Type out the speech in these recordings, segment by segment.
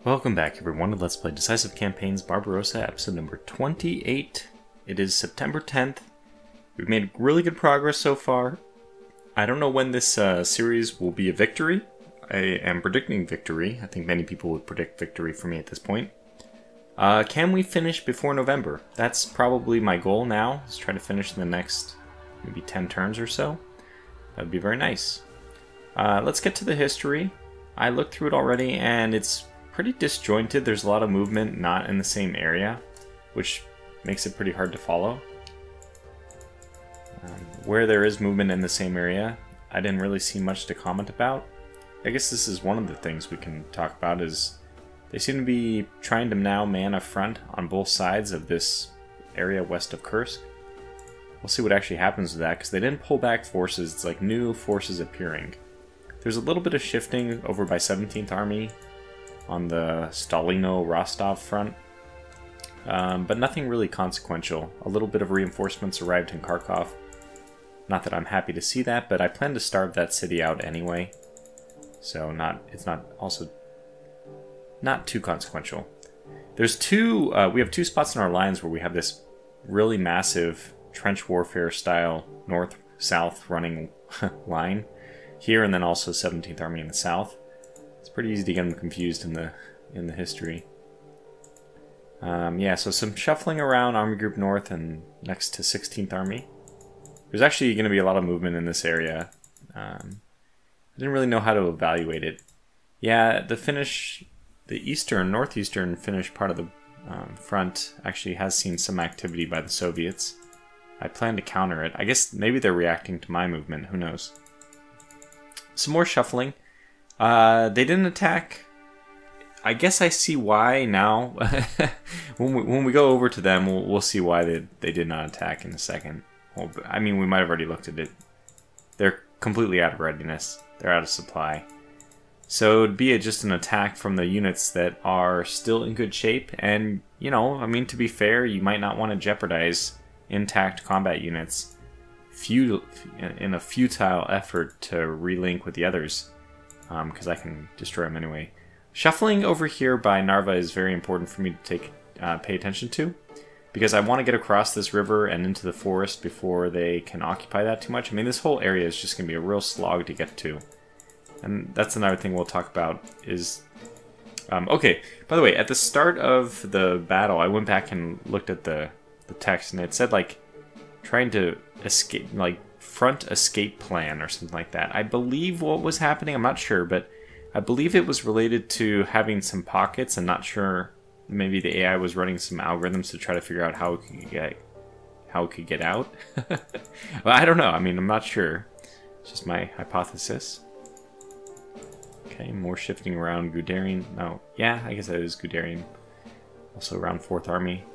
Welcome back everyone to Let's Play Decisive Campaigns Barbarossa, episode number 28. It is September 10th. We've made really good progress so far. I don't know when this series will be a victory. I am predicting victory. I think many people would predict victory for me at this point. Can we finish before November? That's probably my goal now, is try to finish in the next maybe 10 turns or so. That would be very nice. Let's get to the history. I looked through it already and it's pretty disjointed. There's a lot of movement not in the same area, which makes it pretty hard to follow. Where there is movement in the same area, I didn't really see much to comment about. I guess this is one of the things we can talk about, is they seem to be trying to now man a front on both sides of this area west of Kursk. We'll see what actually happens with that, because they didn't pull back forces. It's like new forces appearing. There's a little bit of shifting over by 17th Army on the Stalino-Rostov front, but nothing really consequential. A little bit of reinforcements arrived in Kharkov. Not that I'm happy to see that, but I plan to starve that city out anyway, so it's not too consequential. There's we have two spots in our lines where we have this really massive trench warfare style north-south running line here, and then also 17th Army in the south. It's pretty easy to get them confused in the history. Yeah, so some shuffling around Army Group North and next to 16th Army. There's actually going to be a lot of movement in this area. I didn't really know how to evaluate it. Yeah, the northeastern Finnish part of the front actually has seen some activity by the Soviets. I plan to counter it. I guess maybe they're reacting to my movement, who knows. Some more shuffling. They didn't attack. I guess I see why now. when we go over to them, we'll see why they did not attack in a second. Well, I mean, we might have already looked at it. They're completely out of readiness. They're out of supply. So it'd be just an attack from the units that are still in good shape. And, you know, I mean, to be fair, you might not want to jeopardize intact combat units in a futile effort to relink with the others. Because I can destroy them anyway. Shuffling over here by Narva is very important for me to pay attention to, because I want to get across this river and into the forest before they can occupy that too much. I mean, this whole area is just going to be a real slog to get to. And that's another thing we'll talk about is... okay, by the way, at the start of the battle, I went back and looked at the text, and it said, like, trying to escape, like, front escape plan or something like that. I believe what was happening, I'm not sure, but I believe it was related to having some pockets. I'm not sure, maybe the AI was running some algorithms to try to figure out how it could get out. Well, I don't know, I mean, I'm not sure. It's just my hypothesis. Okay, more shifting around Guderian. No, yeah, I guess that is Guderian. Also around 4th Army.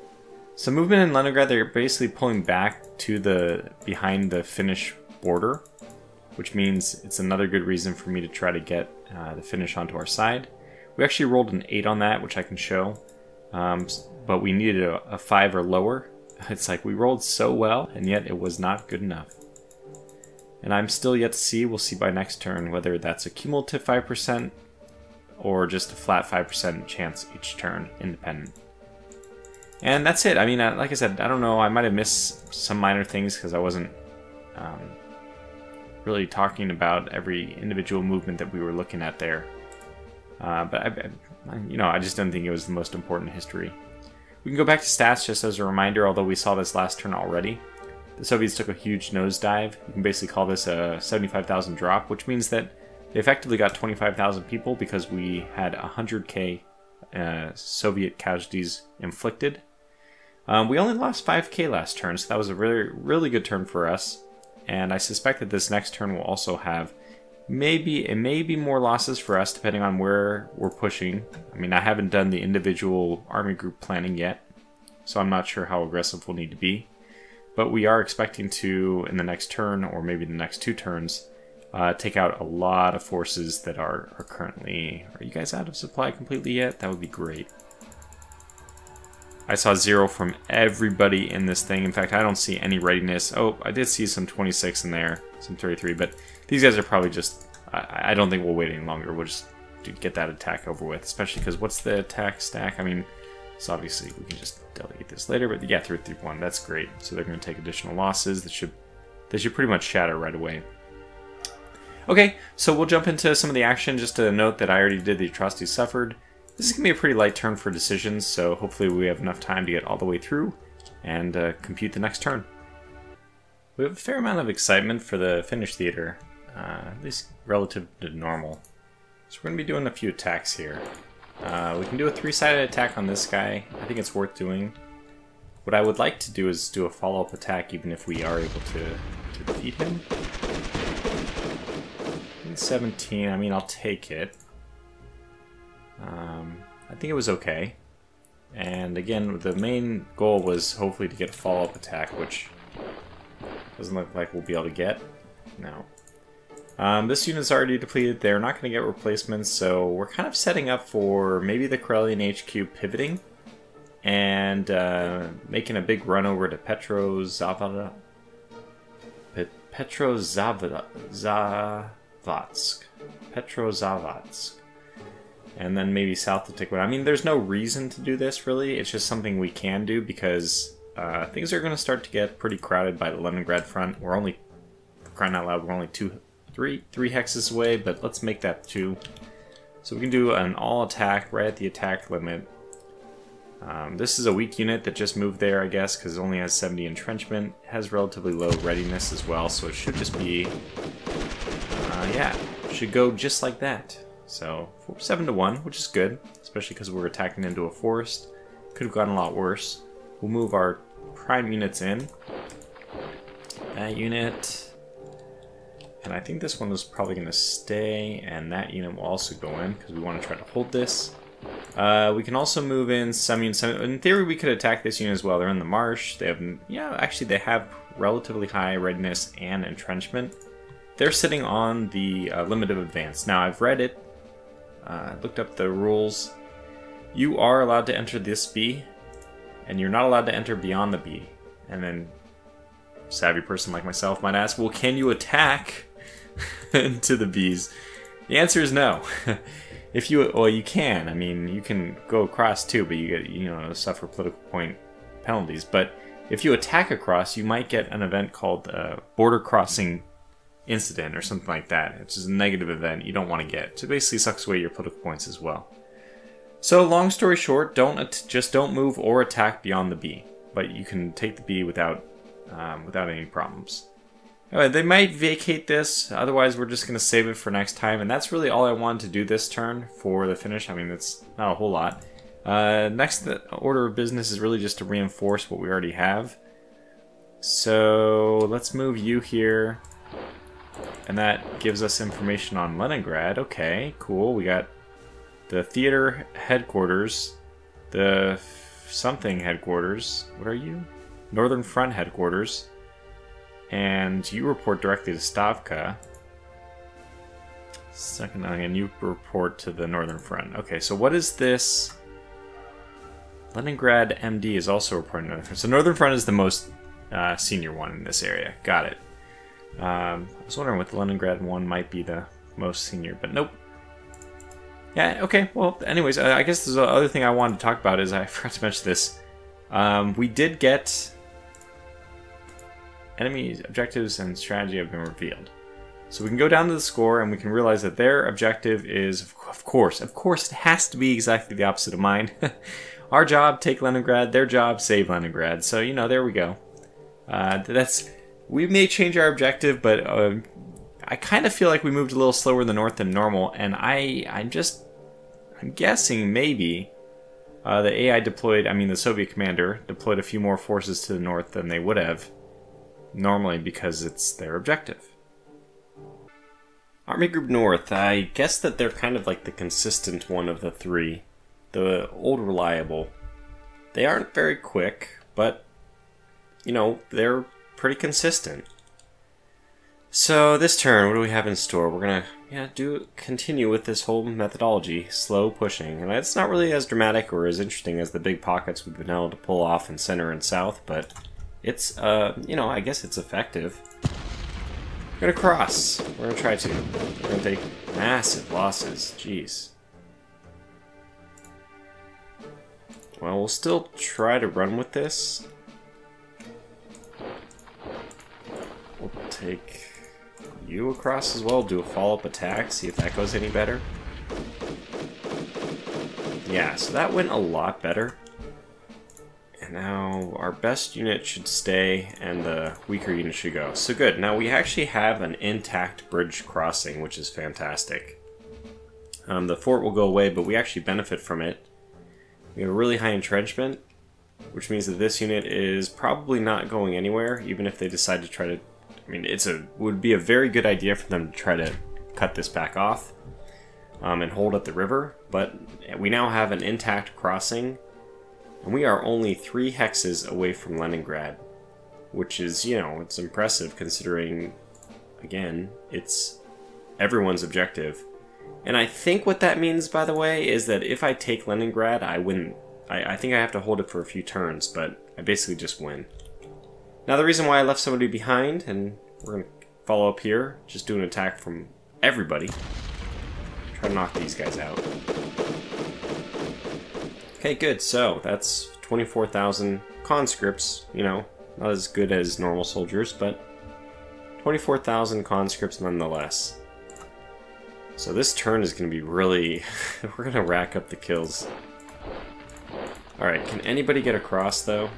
Some movement in Leningrad. They're basically pulling back to behind the Finnish border, which means it's another good reason for me to try to get the Finnish onto our side. We actually rolled an 8 on that, which I can show, but we needed a 5 or lower. It's like we rolled so well, and yet it was not good enough. And I'm still yet to see, we'll see by next turn, whether that's a cumulative 5% or just a flat 5% chance each turn, independent. And that's it. I mean, like I said, I don't know. I might have missed some minor things because I wasn't really talking about every individual movement that we were looking at there. But I just didn't think it was the most important history. We can go back to stats just as a reminder, although we saw this last turn already. The Soviets took a huge nosedive. You can basically call this a 75,000 drop, which means that they effectively got 25,000 people because we had 100k Soviet casualties inflicted. We only lost 5k last turn, so that was a really, really good turn for us. And I suspect that this next turn will also have maybe more losses for us, depending on where we're pushing. I mean, I haven't done the individual army group planning yet, so I'm not sure how aggressive we'll need to be. But we are expecting to, in the next turn, or maybe the next 2 turns, take out a lot of forces that are currently... Are you guys out of supply completely yet? That would be great. I saw 0 from everybody in this thing. In fact, I don't see any readiness. Oh, I did see some 26 in there, some 33, but these guys are probably just... I don't think we'll wait any longer. We'll just to get that attack over with, especially because what's the attack stack? I mean, so obviously we can just delegate this later, but yeah, 3-3-1, that's great. So they're going to take additional losses. They should pretty much shatter right away. Okay, so we'll jump into some of the action. Just to note that I already did the atrocity suffered. This is going to be a pretty light turn for decisions, so hopefully we have enough time to get all the way through and compute the next turn. We have a fair amount of excitement for the Finnish theater, at least relative to normal. So we're going to be doing a few attacks here. We can do a 3-sided attack on this guy. I think it's worth doing. What I would like to do is do a follow-up attack even if we are able to defeat him. 17, I mean, I'll take it. I think it was okay. And again, the main goal was hopefully to get a follow-up attack, which doesn't look like we'll be able to get. No. This unit's already depleted. They're not going to get replacements, so we're kind of setting up for maybe the Karelian HQ pivoting and making a big run over to Petrozavodsk. Petrozavodsk. And then maybe south of Tikva. I mean, there's no reason to do this, really. It's just something we can do because things are going to start to get pretty crowded by the Leningrad front. We're only, for crying out loud, we're only three hexes away, but let's make that 2. So we can do an all attack right at the attack limit. This is a weak unit that just moved there, I guess, because it only has 70 entrenchment. It has relatively low readiness as well, so it should just be, yeah, should go just like that. So 7-1, which is good, especially because we're attacking into a forest. Could have gotten a lot worse. We'll move our prime units in. That unit, and I think this one is probably going to stay, and that unit will also go in because we want to try to hold this. We can also move in semi. In theory, we could attack this unit as well. They're in the marsh. They have, yeah, actually they have relatively high readiness and entrenchment. They're sitting on the limit of advance. Now I've read it. Looked up the rules. You are allowed to enter this B, and you're not allowed to enter beyond the B. And then, a savvy person like myself might ask, well, can you attack into the Bs? The answer is no. If you, well, you can. I mean, you can go across too, but you get, suffer political point penalties. But if you attack across, you might get an event called border crossing incident or something like that, which is a negative event you don't want to get. So it basically sucks away your political points as well. So long story short, just don't move or attack beyond the B, but you can take the B without any problems. Anyway, they might vacate this, otherwise we're just going to save it for next time, and that's really all I wanted to do this turn for the finish. I mean, it's not a whole lot. Next order of business is really just to reinforce what we already have. So let's move you here. And that gives us information on Leningrad. Okay, cool. We got the theater headquarters, the something headquarters. What are you? Northern Front headquarters. And you report directly to Stavka. Second, and you report to the Northern Front. Okay, so what is this? Leningrad MD is also reporting to Northern Front. So Northern Front is the most senior one in this area. Got it. I was wondering what the Leningrad one might be the most senior, but nope. Yeah, okay, well, anyways, I guess the other thing I wanted to talk about is, I forgot to mention this. We did get enemy objectives and strategy have been revealed. So we can go down to the score and we can realize that their objective is, of course, it has to be exactly the opposite of mine. Our job, take Leningrad, their job, save Leningrad. So, there we go. We may change our objective, but I kind of feel like we moved a little slower in the north than normal, and I'm guessing maybe the AI deployed, the Soviet commander deployed a few more forces to the north than they would have normally because it's their objective. Army Group North, I guess that they're kind of like the consistent one of the three, the old reliable. They aren't very quick, but, they're pretty consistent. So this turn, what do we have in store? We're gonna continue with this whole methodology, slow pushing, and it's not really as dramatic or as interesting as the big pockets we've been able to pull off in center and south, but it's I guess it's effective. We're gonna cross. We're gonna try to. We're gonna take massive losses. Jeez, Well, we'll still try to run with this. We'll take you across as well, do a follow-up attack, see if that goes any better. Yeah, so that went a lot better. And now our best unit should stay and the weaker unit should go. So good, now we actually have an intact bridge crossing, which is fantastic. The fort will go away, but we actually benefit from it. We have a really high entrenchment, which means that this unit is probably not going anywhere, even if they decide to try to... I mean, would be a very good idea for them to try to cut this back off and hold up the river, but we now have an intact crossing, and we are only 3 hexes away from Leningrad, which is, you know, it's impressive considering, again, it's everyone's objective. And I think what that means, by the way, is that if I take Leningrad, I win. I think I have to hold it for a few turns, but I basically just win. Now the reason why I left somebody behind, and we're going to follow up here, just do an attack from everybody. Try to knock these guys out. Okay, good. So that's 24,000 conscripts, you know, not as good as normal soldiers, but 24,000 conscripts nonetheless. So this turn is going to be really... we're going to rack up the kills. Alright, can anybody get across, though?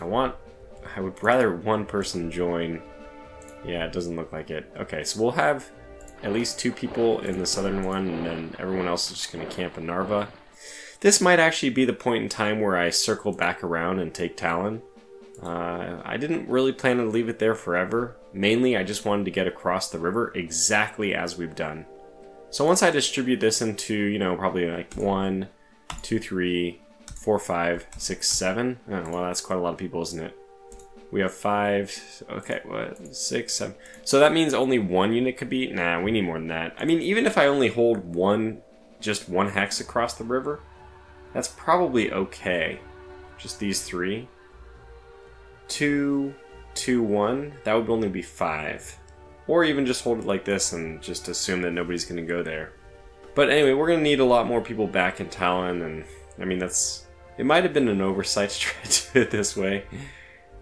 I would rather one person join. Yeah, it doesn't look like it. Okay, so we'll have at least 2 people in the southern one, and then everyone else is just going to camp in Narva. This might actually be the point in time where I circle back around and take Tallinn. I didn't really plan to leave it there forever. Mainly, I just wanted to get across the river exactly as we've done. So once I distribute this into, you know, probably like 1, 2, 3, 4, 5, 6, 7. Oh, well, that's quite a lot of people, isn't it? We have 5. Okay, what? 6, 7. So that means only 1 unit could be... Nah, we need more than that. I mean, even if I only hold just one hex across the river, that's probably okay. Just these 3. 2, 2, 1. That would only be 5. Or even just hold it like this and just assume that nobody's going to go there. But anyway, we're going to need a lot more people back in Tallinn, and I mean, it might have been an oversight to try to do it this way.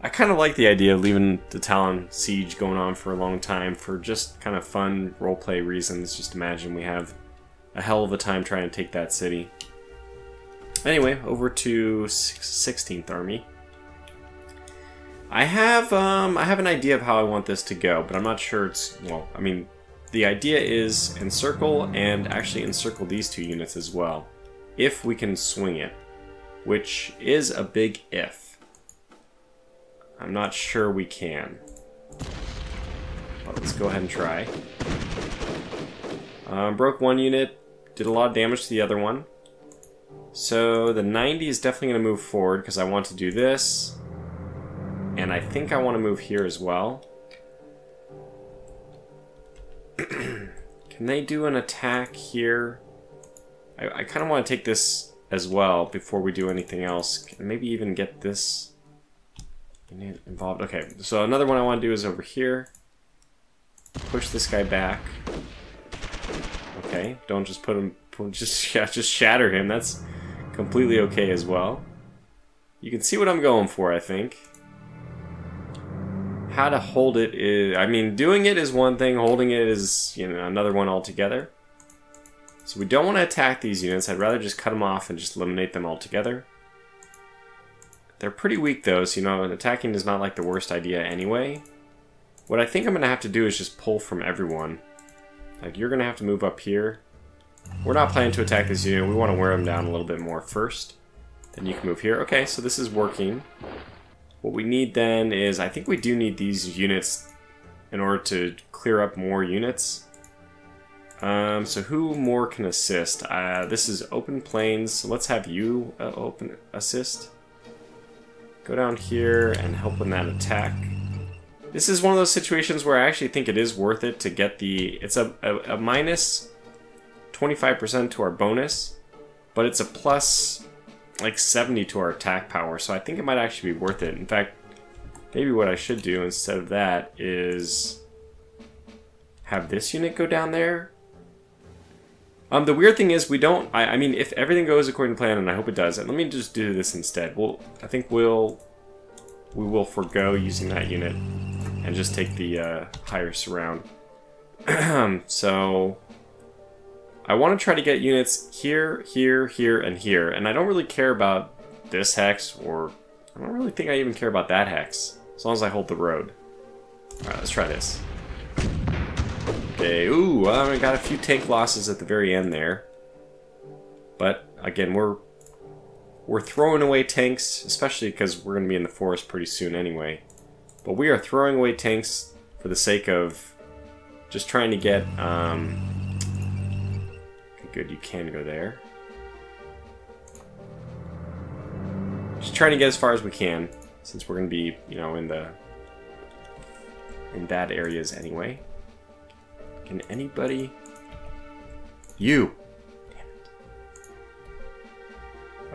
I kind of like the idea of leaving the Tallinn siege going on for a long time for just kind of fun roleplay reasons. Just imagine we have a hell of a time trying to take that city. Anyway, over to 16th Army. I have an idea of how I want this to go, but I'm not sure it's... Well, I mean, the idea is encircle and actually encircle these 2 units as well, if we can swing it, which is a big if. I'm not sure we can, but let's go ahead and try. Broke 1 unit, did a lot of damage to the other one. So the 90 is definitely going to move forward because I want to do this. And I think I want to move here as well. Can they do an attack here? I kind of want to take this as well before we do anything else. Maybe even get this involved. Okay, so another one I want to do is over here. Push this guy back. Okay, don't just put him... just shatter him. That's completely okay as well. You can see what I'm going for, I think. How to hold it is... I mean, doing it is one thing, holding it is, you know, another one altogether. So we don't want to attack these units. I'd rather just cut them off and just eliminate them altogether. They're pretty weak though, so, you know, attacking is not like the worst idea anyway. What I think I'm going to have to do is just pull from everyone. Like, you're going to have to move up here. We're not planning to attack this unit. We want to wear them down a little bit more first. Then you can move here. Okay, so this is working. What we need then is, I think we do need these units in order to clear up more units. So who more can assist? This is open plains, so let's have you open assist. Go down here and help in that attack. This is one of those situations where I actually think it is worth it to get the... It's a minus 25% to our bonus, but it's a plus like 70 to our attack power, so I think it might actually be worth it. In fact, maybe what I should do instead of that is have this unit go down there The weird thing is we don't... I mean, if everything goes according to plan, and I hope it does, and let me just do this instead. I think we will forego using that unit and just take the higher surround. So I want to try to get units here, here, here, and here, and I don't really care about this hex, or I don't really think I even care about that hex, as long as I hold the road. Alright, let's try this. Okay, ooh, I got a few tank losses at the very end there. But, again, we're throwing away tanks, especially because we're going to be in the forest pretty soon anyway. But we are throwing away tanks for the sake of just trying to get, okay, good, you can go there. Just trying to get as far as we can, since we're going to be, you know, in bad areas anyway. Can anybody... You! Damn it.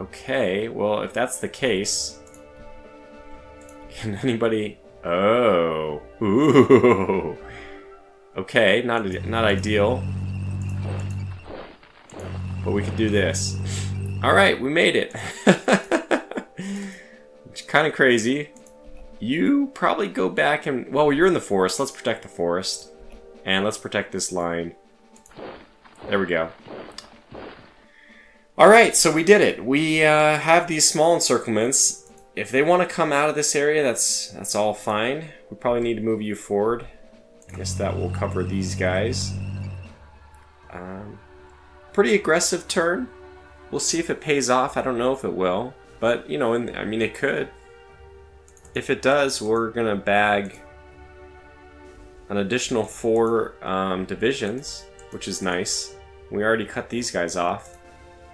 Okay, well, if that's the case... Can anybody... Oh! Ooh! Okay, not ideal. But we could do this. Alright, we made it! It's kind of crazy. You probably go back and... Well, you're in the forest. Let's protect the forest. And let's protect this line. There we go. Alright, so we did it. We have these small encirclements. If they want to come out of this area, that's all fine. We probably need to move you forward. I guess that will cover these guys. Pretty aggressive turn. We'll see if it pays off. I don't know if it will. But, you know, I mean, it could. If it does, we're going to bag an additional 4 divisions, which is nice. We already cut these guys off.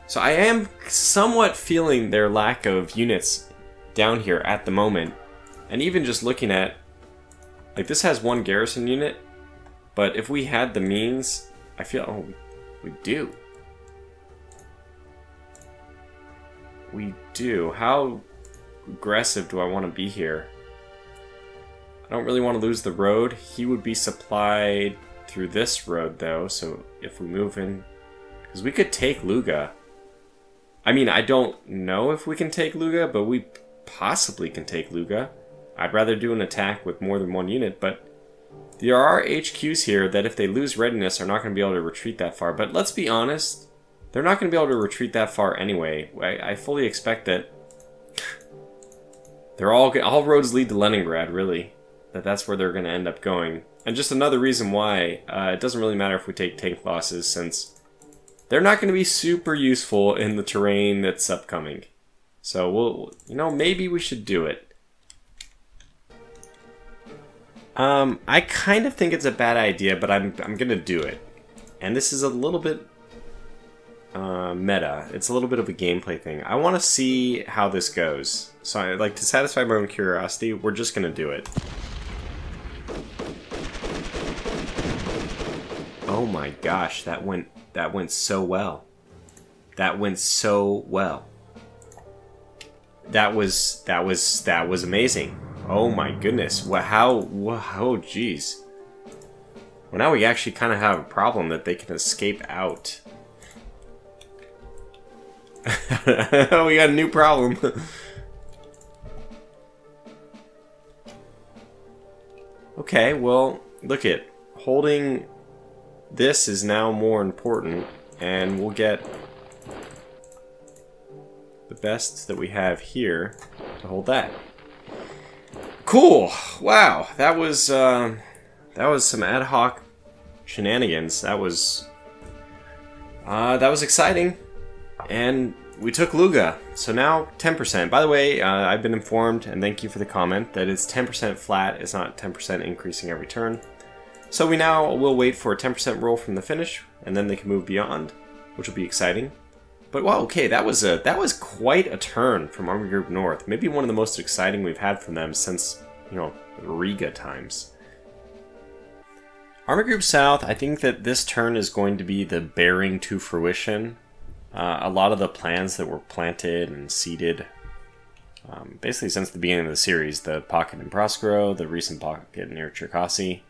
So I am somewhat feeling their lack of units down here at the moment. And even just looking at, like, this has 1 garrison unit, but if we had the means, I feel, oh, we do. We do. How aggressive do I want to be here? I don't really want to lose the road. He would be supplied through this road, though, so if we move in... Because we could take Luga. I mean, I don't know if we can take Luga, but we possibly can take Luga. I'd rather do an attack with more than 1 unit, but there are HQs here that if they lose readiness are not going to be able to retreat that far. But let's be honest, they're not going to be able to retreat that far anyway. I fully expect that they're all roads lead to Leningrad, really. That's where they're going to end up going. And just another reason why it doesn't really matter if we take tank losses, since they're not going to be super useful in the terrain that's upcoming. So we'll, you know, maybe we should do it. I kind of think it's a bad idea, but I'm going to do it. And this is a little bit meta. It's a little bit of a gameplay thing. I want to see how this goes. So like, to satisfy my own curiosity, we're just going to do it. Oh my gosh, that went so well. That went so well. That was amazing. Oh my goodness. Oh geez. Well, now we actually kind of have a problem that they can escape out. We got a new problem. Okay, well, look at holding this is now more important, and we'll get the best that we have here to hold that. Cool! Wow, that was some ad hoc shenanigans. That was exciting, and we took Luga, so now 10%. By the way, I've been informed, and thank you for the comment, that it's 10% flat. It's not 10% increasing every turn. So we now will wait for a 10% roll from the finish, and then they can move beyond, which will be exciting. But wow, okay, that was quite a turn from Army Group North. Maybe one of the most exciting we've had from them since, you know, Riga times. Army Group South, I think that this turn is going to be the bearing to fruition. A lot of the plans that were planted and seeded, basically since the beginning of the series, the pocket in Proskuro, the recent pocket near Cherkasy,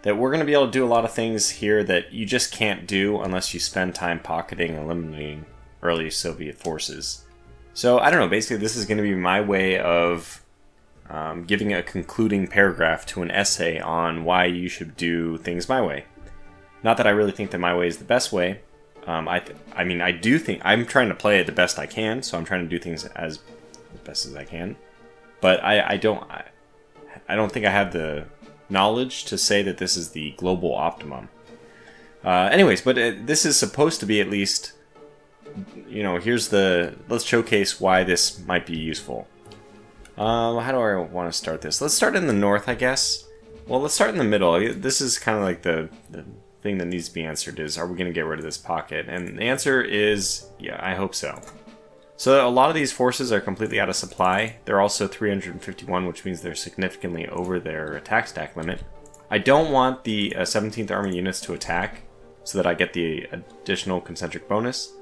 that we're going to be able to do a lot of things here that you just can't do unless you spend time pocketing and eliminating early Soviet forces. So I don't know, basically this is going to be my way of giving a concluding paragraph to an essay on why you should do things my way. Not that I really think that my way is the best way. I mean, I do think I'm trying to play it the best I can, so I'm trying to do things as best as I can. But I don't think I have the knowledge to say that this is the global optimum. Anyways, but this is supposed to be at least, you know, let's showcase why this might be useful. How do I want to start this? Let's start in the north, I guess. Well, let's start in the middle. This is kind of like the thing that needs to be answered is, are we going to get rid of this pocket? And the answer is, yeah, I hope so. So a lot of these forces are completely out of supply. They're also 351, which means they're significantly over their attack stack limit. I don't want the 17th Army units to attack so that I get the additional concentric bonus.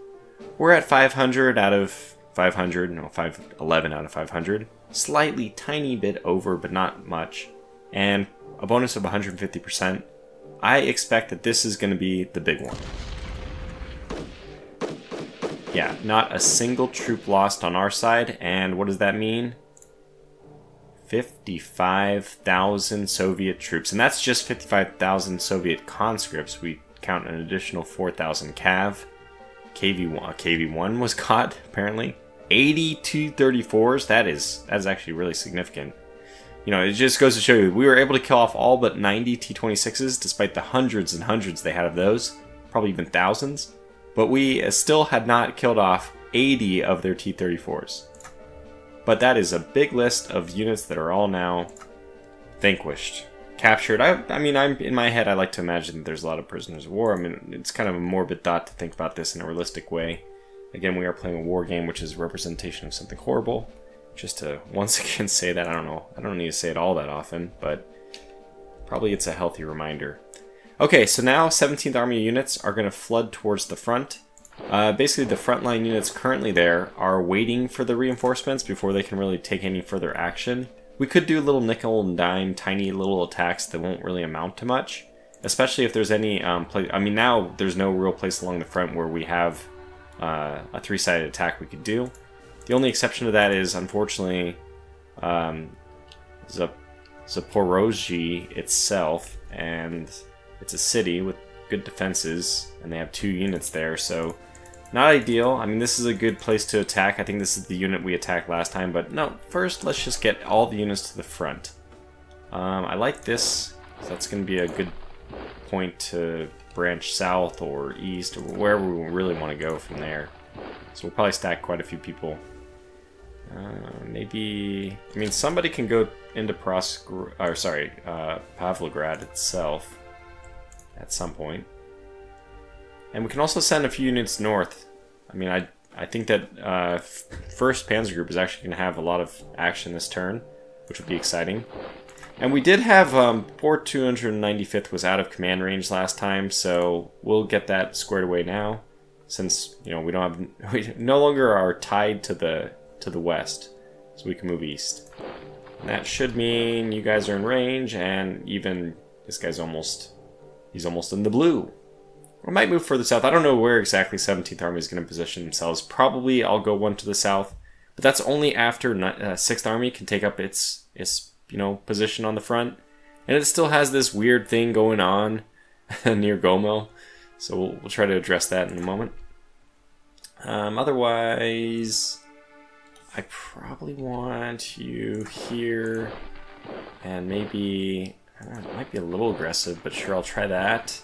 We're at 500 out of 500, no, 511 out of 500. Slightly tiny bit over, but not much. And a bonus of 150%. I expect that this is going to be the big one. Yeah, not a single troop lost on our side, and what does that mean? 55,000 Soviet troops, and that's just 55,000 Soviet conscripts. We count an additional 4,000 Cav. KV1 was caught, apparently. 80 T-34s, that's actually really significant. You know, it just goes to show you, we were able to kill off all but 90 T-26s, despite the hundreds and hundreds they had of those, probably even thousands. But we still had not killed off 80 of their T-34s. But that is a big list of units that are all now vanquished, captured. I mean, in my head, I like to imagine that there's a lot of prisoners of war. I mean, it's kind of a morbid thought to think about this in a realistic way. Again, we are playing a war game, which is a representation of something horrible. Just to once again say that, I don't know. I don't need to say it all that often, but probably it's a healthy reminder. Okay, so now 17th Army units are going to flood towards the front. Basically, the frontline units currently there are waiting for the reinforcements before they can really take any further action. We could do little nickel and dime, tiny little attacks that won't really amount to much, especially if there's any place. I mean, now there's no real place along the front where we have a three-sided attack we could do. The only exception to that is, unfortunately, Zaporozhye itself, and it's a city with good defenses, and they have 2 units there, so not ideal. I mean, this is a good place to attack. I think this is the unit we attacked last time, but no, first let's just get all the units to the front. I like this, so that's going to be a good point to branch south or east, or wherever we really want to go from there. So we'll probably stack quite a few people. Maybe, I mean, somebody can go into Pavlograd itself at some point. And we can also send a few units north. I mean, I think that 1st Panzer Group is actually going to have a lot of action this turn, which would be exciting. And we did have, poor 295th was out of command range last time, so we'll get that squared away now, since, you know, we no longer are tied to the west, so we can move east. And that should mean you guys are in range, and even this guy's he's almost in the blue. We might move further south. I don't know where exactly 17th Army is going to position themselves. Probably I'll go one to the south, but that's only after 6th Army can take up its position on the front, and it still has this weird thing going on near Gomel, so we'll try to address that in a moment. Otherwise, I probably want you here, and maybe, I don't know, it might be a little aggressive, but sure, I'll try that.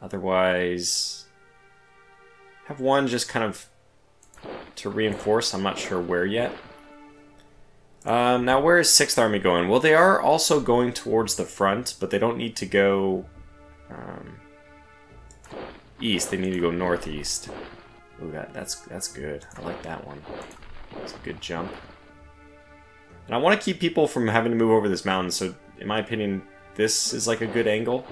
Otherwise, have one just kind of to reinforce. I'm not sure where yet. Now, where is 6th Army going? Well, they are also going towards the front, but they don't need to go east. They need to go northeast. Ooh, that's good. I like that one. It's a good jump. And I want to keep people from having to move over this mountain, so in my opinion, this is like a good angle.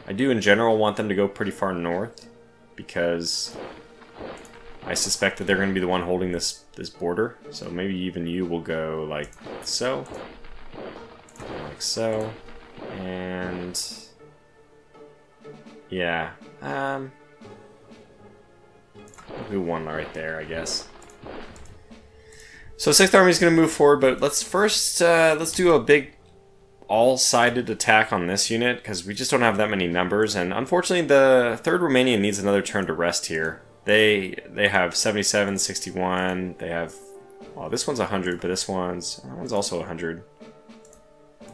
I do, in general, want them to go pretty far north, because I suspect that they're going to be the one holding this border. So maybe even you will go like so. Like so. And yeah, do one right there, I guess. So 6th Army is going to move forward, but let's first let's do a big all-sided attack on this unit because we just don't have that many numbers, and unfortunately the 3rd Romanian needs another turn to rest here. They have 77, 61. They have, well, this one's 100, but that one's also 100.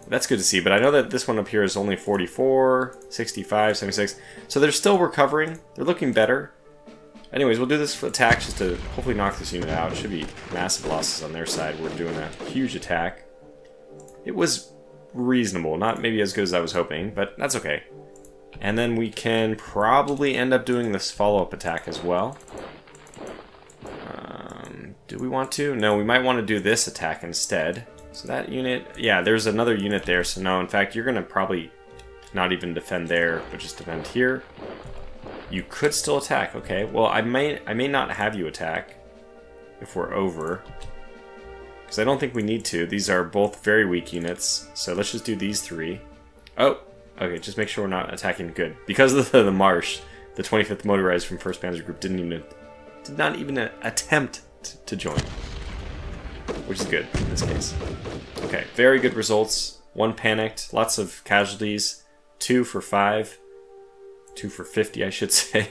That's good to see, but I know that this one up here is only 44, 65, 76. So they're still recovering. They're looking better. Anyways, we'll do this attack just to hopefully knock this unit out. It should be massive losses on their side. We're doing a huge attack. It was reasonable. Not maybe as good as I was hoping, but that's okay. And then we can probably end up doing this follow-up attack as well. Do we want to? No, we might want to do this attack instead. So that unit, yeah, there's another unit there. So no, in fact, you're going to probably not even defend there, but just defend here. You could still attack. Okay, well, I may not have you attack if we're over, because I don't think we need to. These are both very weak units, so let's just do these 3. Oh, okay, just make sure we're not attacking good. Because of the marsh, the 25th Motorized from 1st Panzer Group did not even attempt to join, which is good in this case. Okay, very good results. 1 panicked, lots of casualties, 2 for 5, 2 for 50, I should say.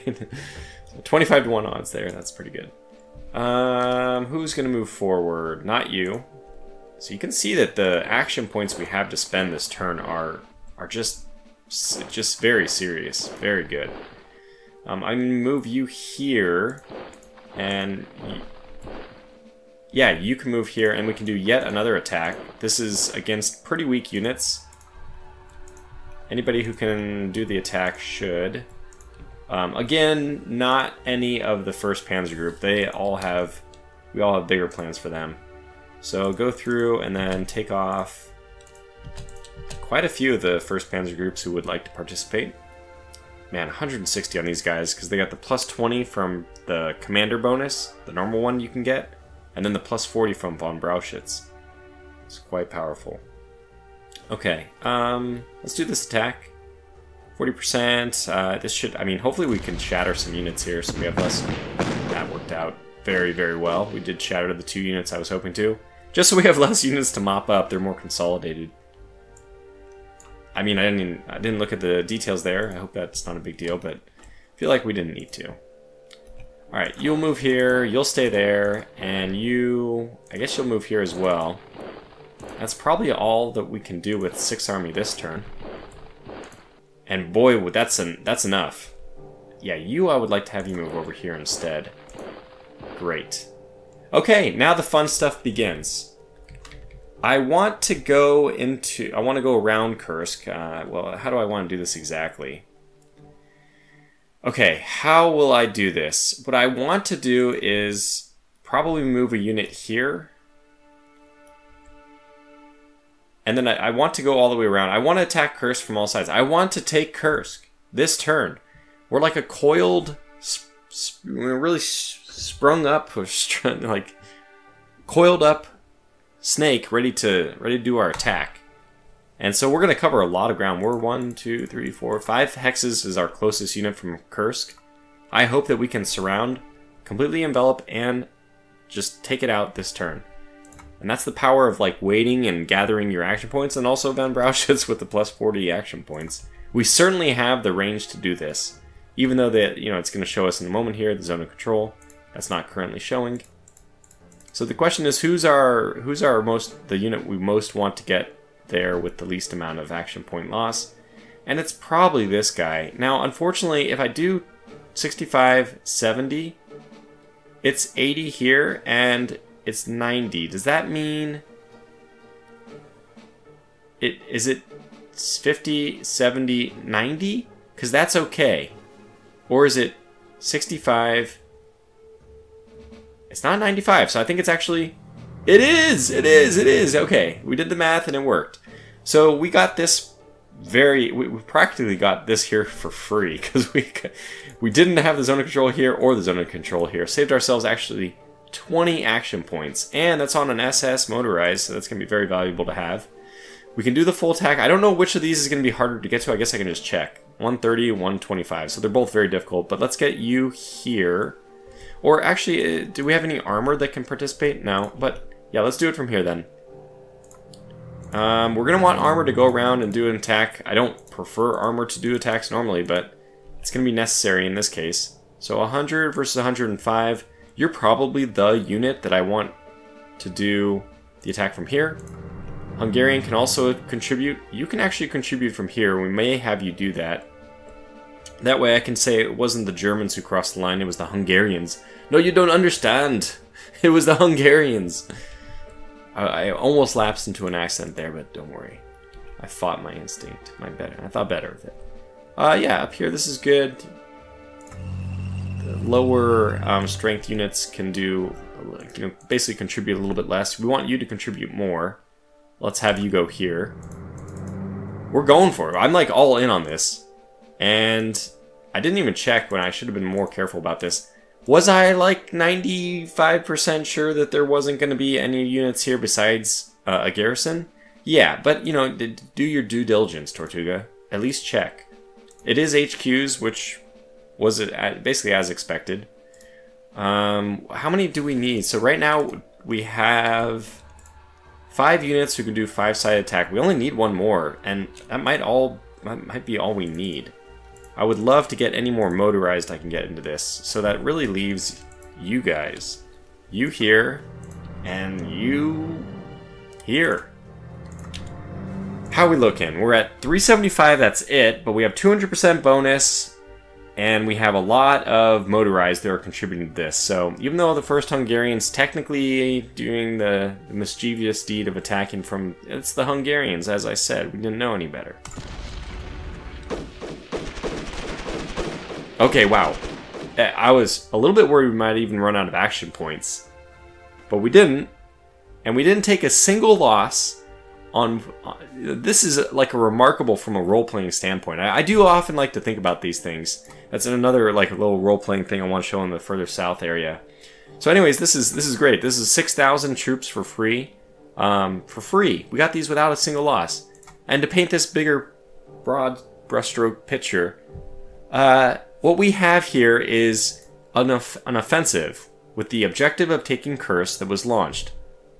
25 to 1 odds there, that's pretty good. Who's going to move forward? Not you. So you can see that the action points we have to spend this turn are just very serious, very good. I'm going to move you here, and yeah, you can move here, and we can do yet another attack. This is against pretty weak units. Anybody who can do the attack should. Again, not any of the 1st Panzer Group. We all have bigger plans for them. So go through and then take off quite a few of the 1st Panzer Groups who would like to participate. Man, 160 on these guys, because they got the plus 20 from the commander bonus, the normal one you can get, and then the plus 40 from von Brauchitz. It's quite powerful. Okay, let's do this attack. 40%, this should, I mean, hopefully we can shatter some units here, so we have less. That worked out very, very well. We did shatter the 2 units I was hoping to. Just so we have less units to mop up, they're more consolidated. I mean, I didn't look at the details there. I hope that's not a big deal, but I feel like we didn't need to. Alright, you'll move here, you'll stay there, and I guess you'll move here as well. That's probably all that we can do with 6th Army this turn. And boy, that's enough. Yeah, I would like to have you move over here instead. Great. Okay, now the fun stuff begins. I want to go around Kursk. Well, how do I want to do this exactly? Okay, how will I do this? What I want to do is probably move a unit here. And then I want to go all the way around. I want to attack Kursk from all sides. I want to take Kursk this turn. We're like a coiled, we're really sprung up, like coiled up snake ready to do our attack. And so we're going to cover a lot of ground. We're 1, 2, 3, 4, 5 hexes is our closest unit from Kursk. I hope that we can surround, completely envelop, and just take it out this turn. And that's the power of like waiting and gathering your action points, and also von Brauchitz with the plus 40 action points. We certainly have the range to do this, even though it's going to show us in a moment here the zone of control. That's not currently showing. So the question is, who's the unit we most want to get there with the least amount of action point loss? And it's probably this guy. Now, unfortunately, if I do 65, 70, it's 80 here, and it's 90. Does that mean is it 50, 70, 90? Because that's okay. Or is it 65? It's not 95, so I think it's actually... It is! Okay, we did the math and it worked. So we got this we practically got this here for free, because we didn't have the zone of control here or the zone of control here. Saved ourselves actually 20 action points, and that's on an SS motorized, so that's going to be very valuable to have. We can do the full attack. I don't know which of these is going to be harder to get to. I guess I can just check. 130, 125. So they're both very difficult. But let's get you here. Or actually, do we have any armor that can participate? No. But yeah, let's do it from here then. We're going to want armor to go around and do an attack. I don't prefer armor to do attacks normally, but it's going to be necessary in this case. So 100 versus 105. You're probably the unit that I want to do the attack from here. Hungarian can also contribute. You can actually contribute from here. We may have you do that. That way I can say it wasn't the Germans who crossed the line, it was the Hungarians. No, you don't understand. It was the Hungarians. I almost lapsed into an accent there, but don't worry. I fought my instinct. I thought better of it. Yeah, up here this is good. The lower strength units can do, basically contribute a little bit less. We want you to contribute more. Let's have you go here. We're going for it. I'm like all in on this. And I didn't even check when I should have been more careful about this. Was I like 95% sure that there wasn't going to be any units here besides a garrison? Yeah, but you know, do your due diligence, Tortuga. At least check. It is HQs, which was basically as expected. How many do we need? So right now we have 5 units who can do 5-sided attack. We only need 1 more, and that might be all we need. I would love to get any more motorized I can get into this. So that really leaves you guys. You here, and you here. How are we looking? We're at 375, that's it, but we have 200% bonus, and we have a lot of motorized that are contributing to this. So even though the first Hungarians technically doing the mischievous deed of attacking from... It's the Hungarians, as I said. We didn't know any better. Okay, wow. I was a little bit worried we might even run out of action points. But we didn't. And we didn't take a single loss on... This is like a remarkable from a role-playing standpoint. I do often like to think about these things. That's another like little role-playing thing I want to show in the further south area. So anyways, this is great. This is 6,000 troops for free. We got these without a single loss. And to paint this bigger, broad brushstroke picture... what we have here is an offensive with the objective of taking Kursk that was launched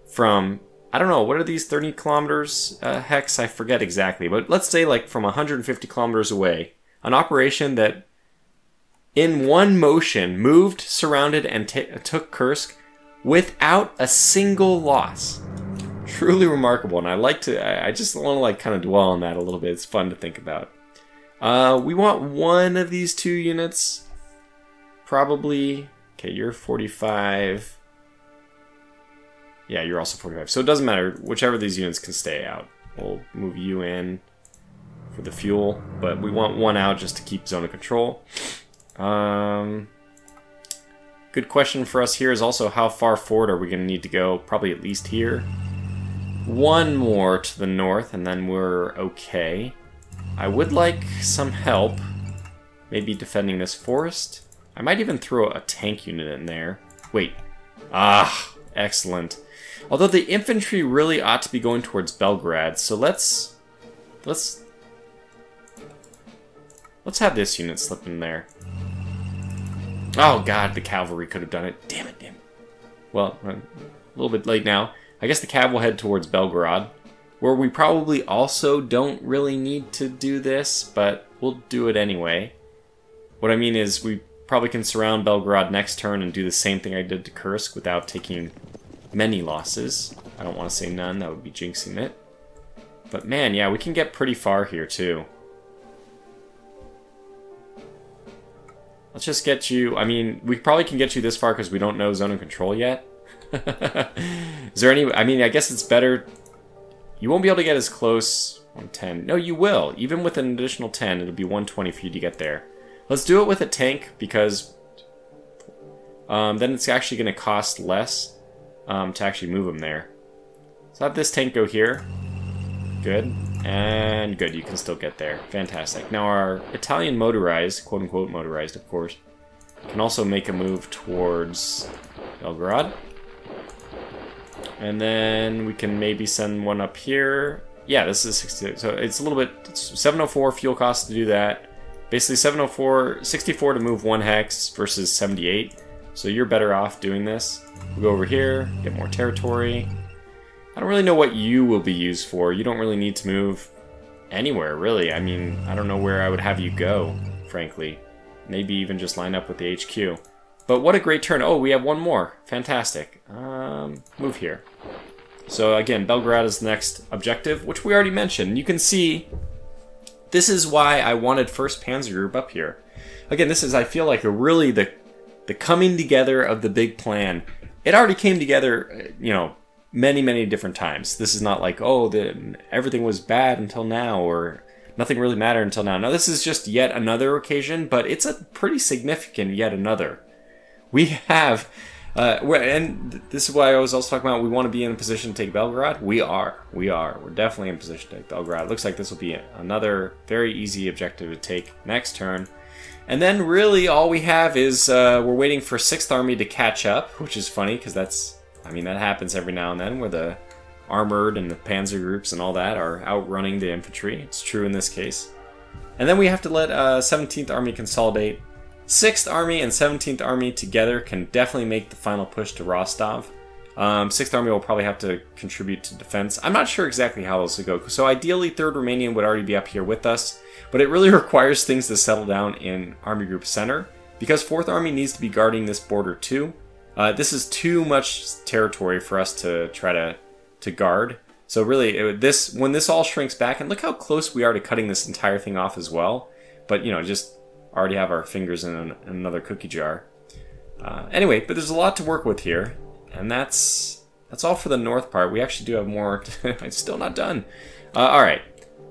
from, I don't know, what are these, 30 kilometers hex? I forget exactly, but let's say like from 150 kilometers away. An operation that in one motion moved, surrounded, and took Kursk without a single loss. Truly remarkable, and I just want to like kind of dwell on that a little bit. It's fun to think about. We want one of these 2 units. Probably... Okay, you're 45. Yeah, you're also 45. So it doesn't matter. Whichever of these units can stay out. We'll move you in for the fuel. But we want 1 out just to keep zone of control. Good question for us here is also how far forward are we going to need to go? Probably at least here. 1 more to the north and then we're okay. I would like some help, maybe defending this forest. I might even throw a tank unit in there. Wait. Ah, excellent. Although the infantry really ought to be going towards Belgrade, so let's have this unit slip in there. Oh god, the cavalry could have done it. Damn it, damn it. Well, a little bit late now. I guess the cav will head towards Belgrade. Where we probably also don't really need to do this, but we'll do it anyway. What I mean is we probably can surround Belgrade next turn and do the same thing I did to Kursk without taking many losses. I don't want to say none, that would be jinxing it. But man, yeah, we can get pretty far here too. Let's just get you... I mean, we probably can get you this far because we don't know zone of control yet. Is there any... I mean, I guess it's better... You won't be able to get as close... 110. No, you will. Even with an additional 10, it'll be 120 for you to get there. Let's do it with a tank, because... then it's actually going to cost less to actually move them there. So have this tank go here. Good. And good, you can still get there. Fantastic. Now our Italian motorized, quote-unquote motorized, of course, can also make a move towards Belgrade. And then we can maybe send one up here. yeah, this is 60. So it's a little bit, it's 704 fuel cost to do that. Basically 704, 64 to move 1 hex versus 78. So you're better off doing this. We'll go over here, get more territory. I don't really know what you will be used for. You don't really need to move anywhere, really. I mean, I don't know where I would have you go, frankly. Maybe even just line up with the HQ. But what a great turn. Oh, we have one more. Fantastic. Move here. So again, Belgrade is the next objective, which we already mentioned. You can see, this is why I wanted 1st Panzer Group up here. Again, this is, I feel like, really the coming together of the big plan. It already came together, you know, many different times. This is not like, oh, everything was bad until now, or nothing really mattered until now. No, this is just yet another occasion, but it's a pretty significant yet another. We have, and this is why I was also talking about we want to be in a position to take Belgrade. We are. We're definitely in a position to take Belgrade. It looks like this will be another very easy objective to take next turn. And then really all we have is we're waiting for 6th Army to catch up, which is funny because that's, I mean, that happens every now and then where the armored and the panzer groups and all that are outrunning the infantry. It's true in this case. And then we have to let 17th Army consolidate. 6th Army and 17th Army together can definitely make the final push to Rostov. 6th Army will probably have to contribute to defense. I'm not sure exactly how this will go. So ideally 3rd Romanian would already be up here with us, but it really requires things to settle down in Army Group Center because 4th Army needs to be guarding this border too. This is too much territory for us to try to guard. So really, when this all shrinks back, and look how close we are to cutting this entire thing off as well. But, you know, just already have our fingers in another cookie jar. Anyway, but there's a lot to work with here. And that's all for the north part. We actually do have more. It's still not done. Alright.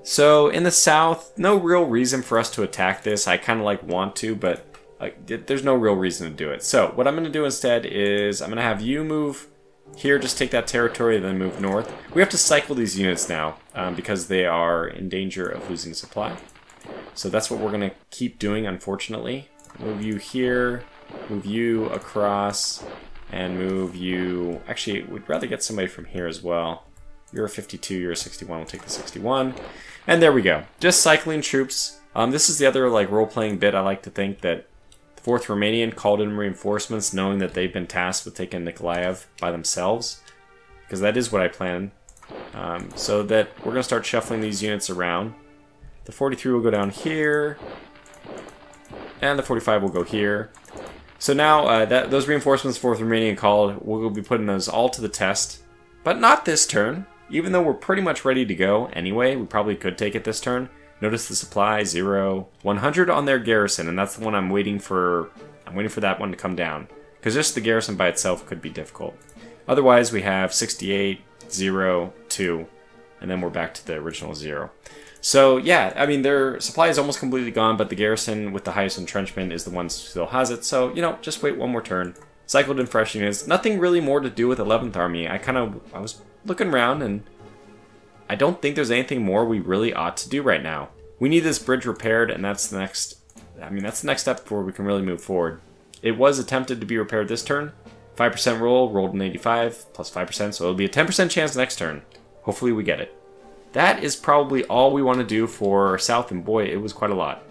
So in the south, no real reason for us to attack this. I kind of like want to, but there's no real reason to do it. So what I'm going to do instead is I'm going to have you move here, just take that territory, and then move north. We have to cycle these units now because they are in danger of losing supply. So that's what we're going to keep doing, unfortunately. Move you here, move you across, and move you... Actually, we'd rather get somebody from here as well. You're a 52, you're a 61, we'll take the 61. And there we go. Just cycling troops. This is the other like role-playing bit I like to think that the 4th Romanian called in reinforcements knowing that they've been tasked with taking Nikolaev by themselves. Because that is what I planned. So that we're going to start shuffling these units around. The 43 will go down here. And the 45 will go here. So now those reinforcements 4th Romanian called, we'll be putting those all to the test. But not this turn. Even though we're pretty much ready to go anyway, we probably could take it this turn. Notice the supply, 0. 100 on their garrison, and that's the one I'm waiting for. I'm waiting for that one to come down. Because just the garrison by itself could be difficult. Otherwise, we have 68, 0, 2, and then we're back to the original 0. So yeah, I mean, their supply is almost completely gone, but the garrison with the highest entrenchment is the one who still has it. So, you know, just wait one more turn. Cycled in fresh units. Nothing really more to do with 11th Army. I was looking around, and I don't think there's anything more we really ought to do right now. We need this bridge repaired, and that's the next... I mean, that's the next step before we can really move forward. It was attempted to be repaired this turn. 5% roll, rolled an 85, plus 5%, so it'll be a 10% chance next turn. Hopefully we get it. That is probably all we want to do for South, and boy, it was quite a lot.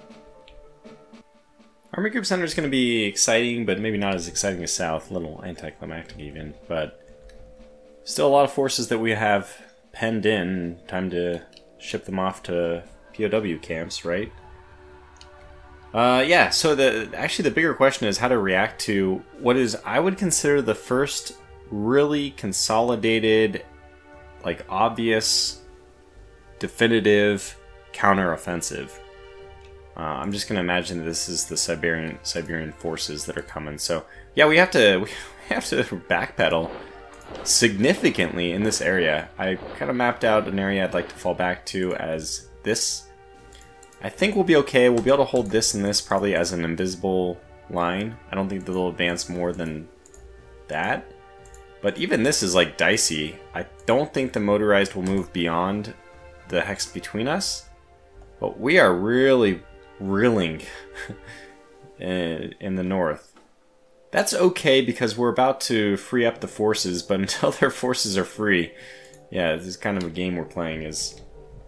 Army Group Center is going to be exciting, but maybe not as exciting as South. A little anticlimactic even, but still a lot of forces that we have penned in. Time to ship them off to POW camps, right? Yeah, so actually the bigger question is how to react to what is, I would consider, the first really consolidated, like obvious, definitive counteroffensive. I'm just going to imagine that this is the Siberian forces that are coming. So yeah, we have to backpedal significantly in this area. I kind of mapped out an area I'd like to fall back to as this. I think we'll be okay. We'll be able to hold this and this probably as an invisible line. I don't think they'll advance more than that. But even this is like dicey. I don't think the motorized will move beyond the hex between us. But we are really reeling in the north. That's okay because we're about to free up the forces, but until their forces are free, yeah, this is kind of a game we're playing, is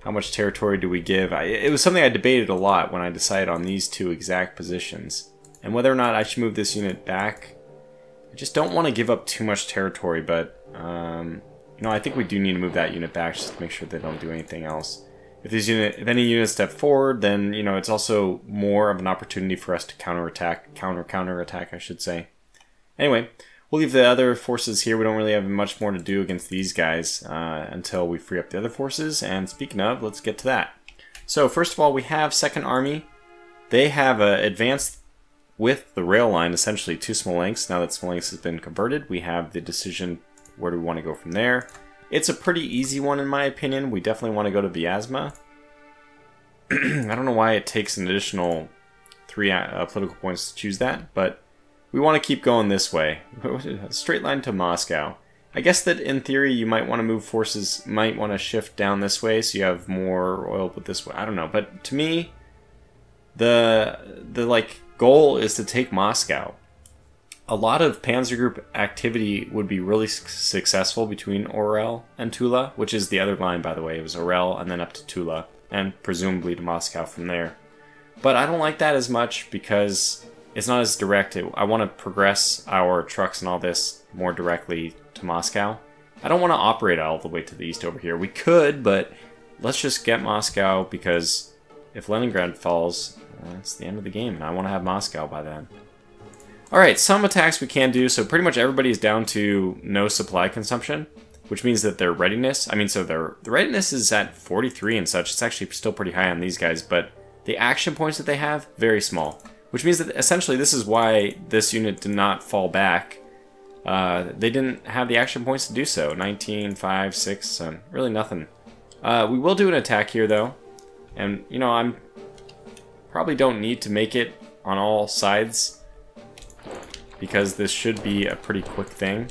How much territory do we give? It was something I debated a lot when I decided on these two exact positions. And whether or not I should move this unit back. I just don't want to give up too much territory, but no, I think we do need to move that unit back just to make sure they don't do anything else. If any units step forward, then it's also more of an opportunity for us to counterattack, I should say. Anyway, we'll leave the other forces here. We don't really have much more to do against these guys until we free up the other forces. And speaking of, let's get to that. So first of all, we have Second Army. They have advanced with the rail line essentially to Smolensk. Now that Smolensk has been converted, we have the decision where do we want to go from there. It's a pretty easy one in my opinion. We definitely want to go to Vyazma. I don't know why it takes an additional 3 political points to choose that, but we want to keep going this way. A straight line to Moscow. I guess that in theory you might want to move forces, might want to shift down this way so you have more oil put this way. I don't know, but to me, the goal is to take Moscow. A lot of Panzer Group activity would be really successful between Orel and Tula, which is the other line, by the way. It was Orel and then up to Tula, and presumably to Moscow from there. But I don't like that as much because it's not as direct. I want to progress our trucks and all this more directly to Moscow. I don't want to operate all the way to the east over here. We could, but let's just get Moscow, because if Leningrad falls, it's the end of the game, and I want to have Moscow by then. Alright, some attacks we can do, so pretty much everybody is down to no supply consumption, which means that their readiness, the readiness is at 43 and such. It's actually still pretty high on these guys, but the action points that they have, very small. Which means that essentially this is why this unit did not fall back. They didn't have the action points to do so. 19, 5, 6, really nothing. We will do an attack here though, and I'm probably don't need to make it on all sides, because this should be a pretty quick thing.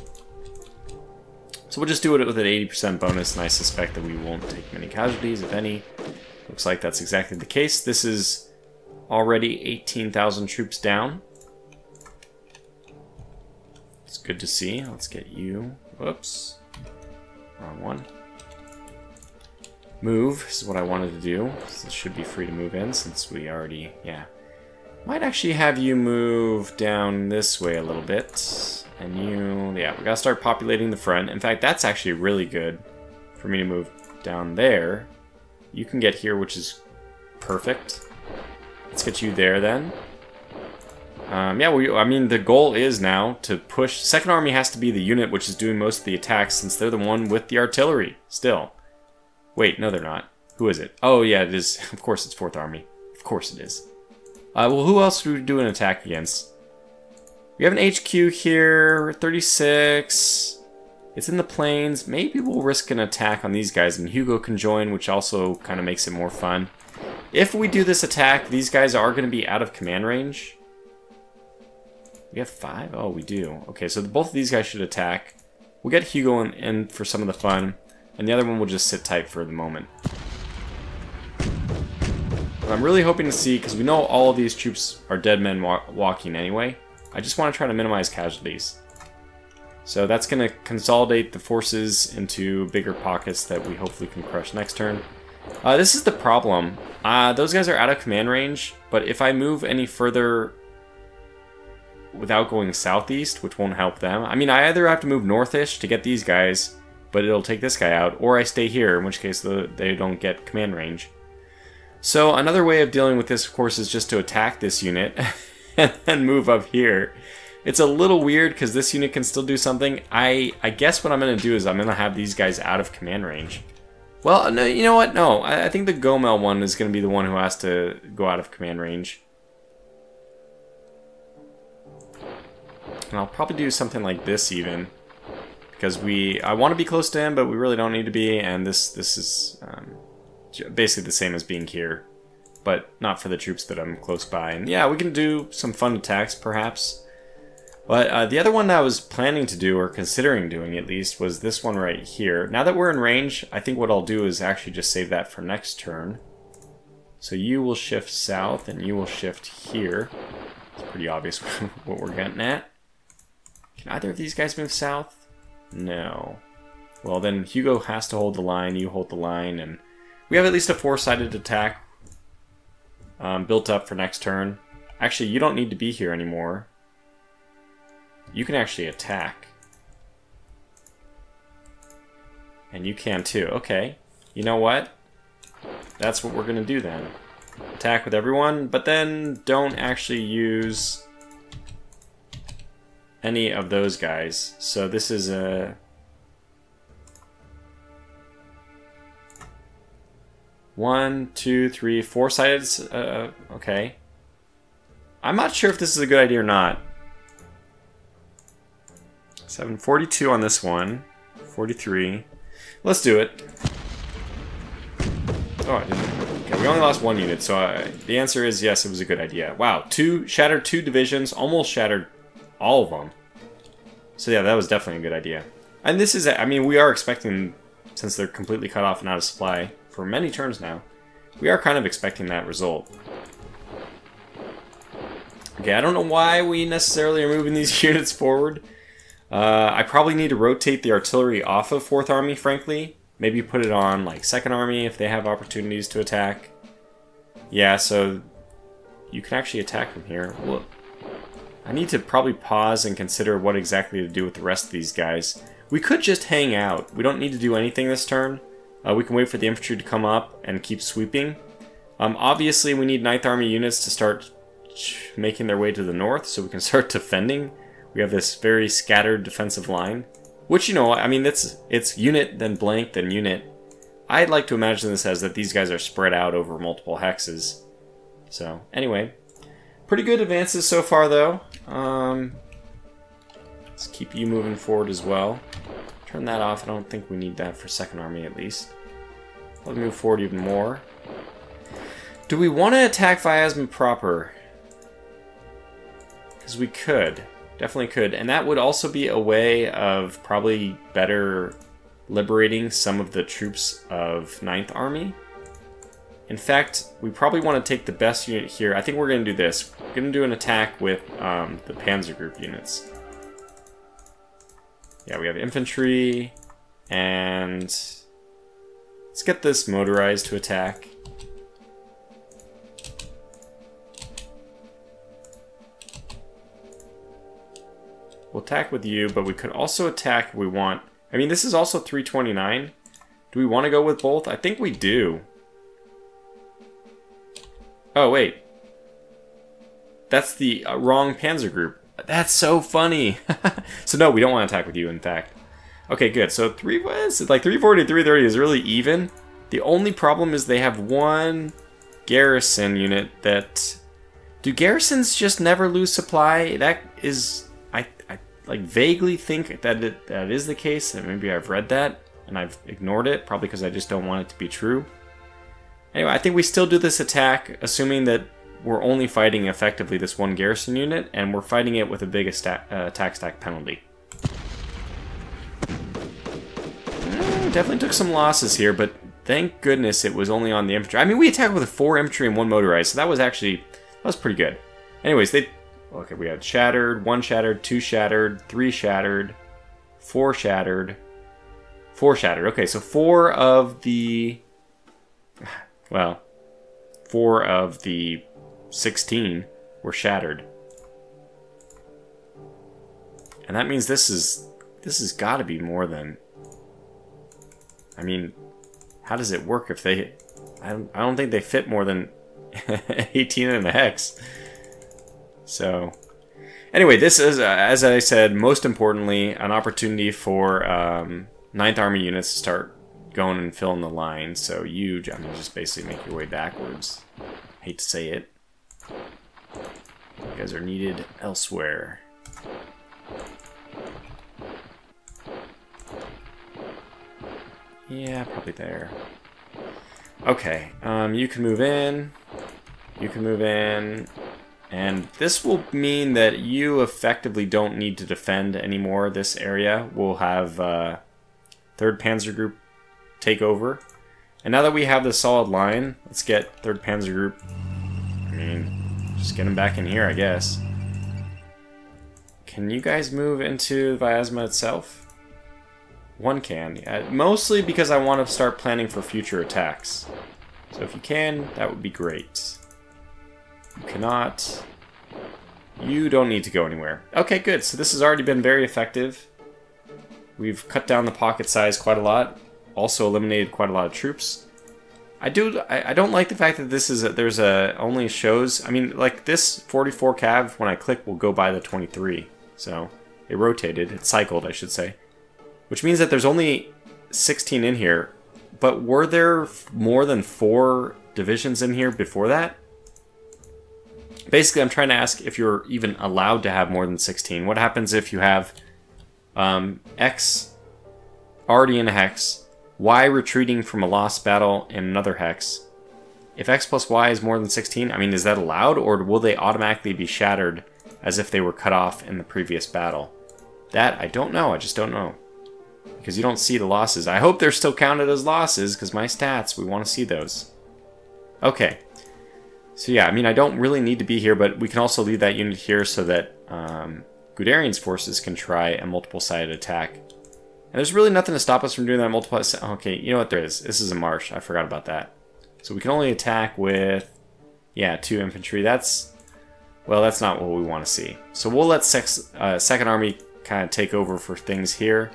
So we'll just do it with an 80% bonus, and I suspect that we won't take many casualties, if any. Looks like that's exactly the case. This is already 18,000 troops down. It's good to see. Let's get you. Whoops. Wrong one. Move is what I wanted to do. So this should be free to move in since we already, Might actually have you move down this way a little bit. And we gotta start populating the front. In fact, that's actually really good for me to move down there. You can get here, which is perfect. Let's get you there then. The goal is now to push. Second Army has to be the unit which is doing most of the attacks, since they're the one with the artillery still. Wait, no they're not. Who is it? Oh yeah, it is. Of course it's 4th Army. Of course it is. Well, who else do we do an attack against? We have an HQ here, 36. It's in the plains. Maybe we'll risk an attack on these guys, and Hugo can join, which also kind of makes it more fun. If we do this attack, these guys are going to be out of command range. We have 5? Oh, we do. Okay, so both of these guys should attack. We'll get Hugo in for some of the fun, and the other one will just sit tight for the moment. What I'm really hoping to see, because we know all of these troops are dead men walking anyway, I just want to try to minimize casualties. So that's going to consolidate the forces into bigger pockets that we hopefully can crush next turn. This is the problem. Those guys are out of command range, but if I move any further without going southeast, which won't help them, I either have to move northish to get these guys, but it'll take this guy out, or I stay here, in which case they don't get command range. So another way of dealing with this, of course, is just to attack this unit and then move up here. It's a little weird because this unit can still do something. I guess what I'm going to do is I'm going to have these guys out of command range. Well, no, you know what? No, I think the Gomel one is going to be the one who has to go out of command range. And I'll probably do something like this even, because I want to be close to him, but we really don't need to be, and this is basically the same as being here, but not for the troops that I'm close by. And yeah, we can do some fun attacks perhaps. But the other one that I was planning to do, or considering doing at least, was this one right here. Now that we're in range, I think what I'll do is actually just save that for next turn. So you will shift south, and you will shift here. It's pretty obvious what we're getting at. Can either of these guys move south? No. Well, then Hugo has to hold the line, you hold the line, and We have at least a 4-sided attack built up for next turn. Actually, you don't need to be here anymore. You can actually attack. And you can too. Okay. You know what? That's what we're going to do then. Attack with everyone, but then don't actually use any of those guys. So this is a... 1, 2, 3, 4-sided. Okay. I'm not sure if this is a good idea or not. 742 on this one. 43. Let's do it. Oh, I didn't. Okay, we only lost 1 unit, so the answer is yes, it was a good idea. Wow, shattered 2 divisions, almost shattered all of them. So yeah, that was definitely a good idea. And this is, I mean, we are expecting, since they're completely cut off and out of supply for many turns now, we are kind of expecting that result. Okay, I don't know why we necessarily are moving these units forward. I probably need to rotate the artillery off of 4th Army, frankly. Maybe put it on, like, 2nd Army if they have opportunities to attack. Yeah, so you can actually attack from here. Well, I need to probably pause and consider what exactly to do with the rest of these guys. We could just hang out. We don't need to do anything this turn. We can wait for the infantry to come up and keep sweeping. Obviously, we need 9th Army units to start making their way to the north so we can start defending. We have this very scattered defensive line. Which, you know, I mean, it's unit, then blank, then unit. I'd like to imagine this as that these guys are spread out over multiple hexes. So, anyway. Pretty good advances so far, though. Let's keep you moving forward as well. Turn that off. I don't think we need that for 2nd Army, at least. Let's move forward even more. Do we want to attack Vyazma proper? Because we could. Definitely could. And that would also be a way of probably better liberating some of the troops of 9th Army. In fact, we probably want to take the best unit here. I think we're going to do this. We're going to do an attack with the Panzer Group units. Yeah, we have infantry, and let's get this motorized to attack. We'll attack with you, but we could also attack if we want. I mean, this is also 329. Do we want to go with both? I think we do. Oh, wait. That's the wrong Panzer Group. That's so funny. So no, we don't want to attack with you, in fact. Okay, good. So 340, 330 is really even. The only problem is they have 1 garrison unit that... Do garrisons just never lose supply? That is... I like vaguely think that that is the case, and maybe I've read that and I've ignored it, probably because I just don't want it to be true. Anyway, I think we still do this attack, assuming that we're only fighting effectively this 1 garrison unit, and we're fighting it with a big attack stack penalty. Definitely took some losses here, but thank goodness it was only on the infantry. I mean, we attacked with 4 infantry and 1 motorized, so that was pretty good. Anyways, okay, we had shattered, 1 shattered, 2 shattered, 3 shattered, 4 shattered, 4 shattered. Okay, so 4 of the... Well, 4 of the 16 were shattered. And that means this has got to be more than... I mean, how does it work if they... I don't think they fit more than 18 in a hex. So, anyway, this is, as I said, most importantly, an opportunity for 9th Army units to start going and filling the line. So you, I mean, just basically make your way backwards. Hate to say it. You guys are needed elsewhere. Yeah, probably there. Okay, you can move in. You can move in. And this will mean that you effectively don't need to defend anymore this area. We'll have 3rd Panzer Group take over. And now that we have this solid line, let's get 3rd Panzer Group. I mean, just get them back in here, I guess. Can you guys move into Vyazma itself? One can. Mostly because I want to start planning for future attacks. So if you can, that would be great. You cannot. You don't need to go anywhere. Okay, good. So this has already been very effective. We've cut down the pocket size quite a lot. Also eliminated quite a lot of troops. I don't like the fact that this is only shows. I mean, like this 44 cav when I click will go by the 23. So it rotated. It cycled, I should say. Which means that there's only 16 in here. But were there more than 4 divisions in here before that? Basically, I'm trying to ask if you're even allowed to have more than 16. What happens if you have X already in a hex, Y retreating from a lost battle in another hex? If X plus Y is more than 16, I mean, is that allowed? Or will they automatically be shattered as if they were cut off in the previous battle? That, I don't know. I just don't know. Because you don't see the losses. I hope they're still counted as losses, because my stats, we want to see those. Okay. So yeah, I mean, I don't really need to be here, but we can also leave that unit here so that Guderian's forces can try a multiple-sided attack. And there's really nothing to stop us from doing that multiple. Okay, you know what there is. This is a marsh. I forgot about that. So we can only attack with, yeah, 2 infantry. That's, well, that's not what we want to see. So we'll let Second Army kind of take over for things here.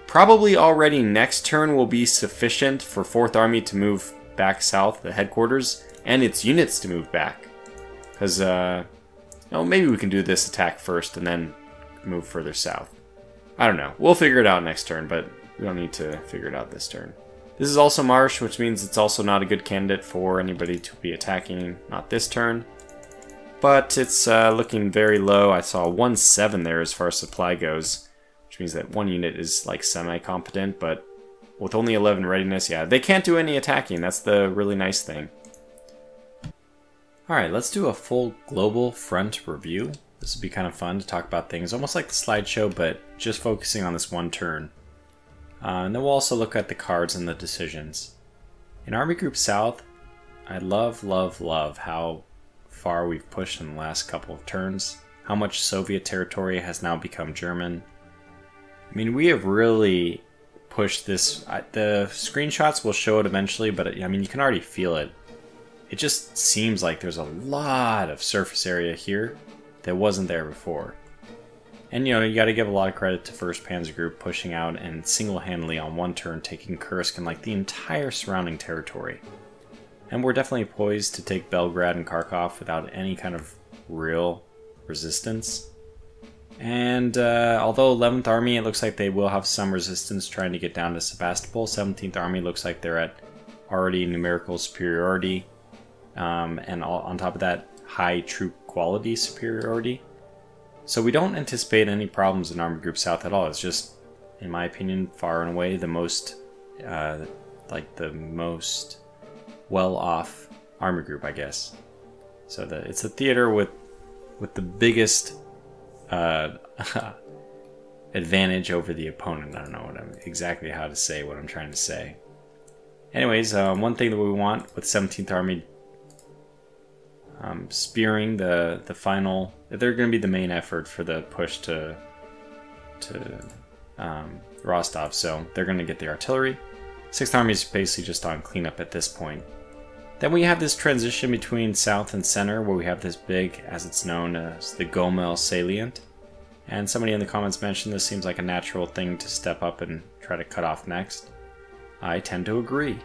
Probably already next turn will be sufficient for 4th Army to move back south, the headquarters, and its units to move back. Because, maybe we can do this attack first and then move further south. I don't know. We'll figure it out next turn, but we don't need to figure it out this turn. This is also marsh, which means it's also not a good candidate for anybody to be attacking, not this turn. But it's looking very low. I saw 1-7 there as far as supply goes, which means that one unit is like semi-competent, but with only 11 readiness, yeah, they can't do any attacking. That's the really nice thing. Alright, let's do a full global front review. This would be kind of fun to talk about things, almost like the slideshow, but just focusing on this one turn. And then we'll also look at the cards and the decisions. In Army Group South, I love, love, love how far we've pushed in the last couple of turns. How much Soviet territory has now become German. I mean, we have really pushed this. The screenshots will show it eventually, but I mean, you can already feel it. It just seems like there's a lot of surface area here that wasn't there before. And you know, you gotta give a lot of credit to 1st Panzer Group pushing out and single-handedly on one turn taking Kursk and like the entire surrounding territory. And we're definitely poised to take Belgrade and Kharkov without any kind of real resistance. And although 11th Army, it looks like they will have some resistance trying to get down to Sebastopol, 17th Army looks like they're at already numerical superiority. And on top of that, high troop quality superiority. So we don't anticipate any problems in Army Group South at all. It's just, in my opinion, far and away the most, the most well-off army group, I guess. So it's a theater with the biggest advantage over the opponent. I don't know exactly how to say what I'm trying to say. Anyways, one thing that we want with 17th Army spearing the final, they're going to be the main effort for the push to Rostov, so they're going to get the artillery. 6th Army is basically just on cleanup at this point. Then we have this transition between south and center, where we have this big, as it's known as the Gomel salient. And somebody in the comments mentioned this seems like a natural thing to step up and try to cut off next. I tend to agree.